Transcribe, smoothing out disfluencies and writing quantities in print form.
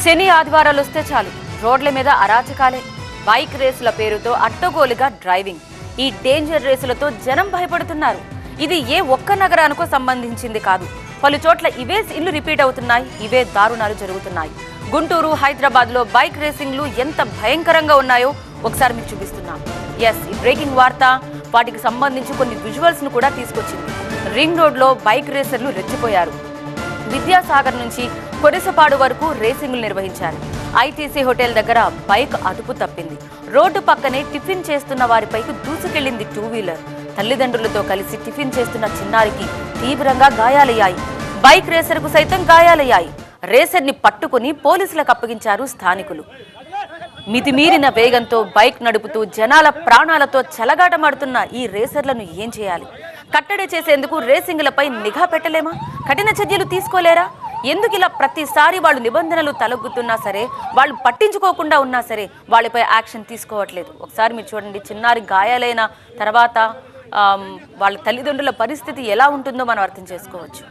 శని ఆదివారాలు వస్తే చాలు రోడ్ల మీద అరాచకాలే. బైక్ రేసుల పేరుతో అట్టగోలుగా డ్రైవింగ్. ఈ డేంజర్ రేసులతో జనం భయపడుతున్నారు. ఇది ఏ ఒక్క నగరానికో సంబంధించింది కాదు. పలు చోట్ల ఇవే ఇల్లు రిపీట్ అవుతున్నాయి, ఇవే దారుణాలు జరుగుతున్నాయి. గుంటూరు, హైదరాబాద్ లో బైక్ రేసింగ్లు ఎంత భయంకరంగా ఉన్నాయో ఒకసారి మీకు చూపిస్తున్నాం. ఎస్, ఈ బ్రేకింగ్ వార్త వాటికి సంబంధించి కొన్ని విజువల్స్ ను కూడా తీసుకొచ్చింది. రింగ్ రోడ్ లో బైక్ రేసర్లు రెచ్చిపోయారు. విద్యాసాగర్ నుంచి కొరిసపాడు వరకు రేసింగ్లు నిర్వహించారు. ఐటీసీ హోటల్ దగ్గర బైక్ అదుపు తప్పింది. రోడ్డు పక్కనే టిఫిన్ చేస్తున్న వారిపైకి దూసుకెళ్లింది టూ వీలర్. తల్లిదండ్రులతో కలిసి టిఫిన్ చేస్తున్న చిన్నారికి తీవ్రంగా గాయాలయ్యాయి. బైక్ రేసర్ కు సైతం గాయాలయ్యాయి. రేసర్ ని పట్టుకుని పోలీసులకు అప్పగించారు స్థానికులు. మితిమీరిన వేగంతో బైక్ నడుపుతూ జనాల ప్రాణాలతో చెలగాటమాడుతున్న ఈ రేసర్లను ఏం చేయాలి? కట్టడి చేసేందుకు రేసింగ్లపై నిఘా పెట్టలేమా? కఠిన చర్యలు తీసుకోలేరా? ఎందుకు ఇలా ప్రతిసారి వాళ్ళు నిబంధనలు తలొగ్గుతున్నా సరే, వాళ్ళు పట్టించుకోకుండా ఉన్నా సరే వాళ్ళపై యాక్షన్ తీసుకోవట్లేదు? ఒకసారి మీరు చూడండి, చిన్నారి గాయాలైన తర్వాత వాళ్ళ తల్లిదండ్రుల పరిస్థితి ఎలా ఉంటుందో మనం అర్థం చేసుకోవచ్చు.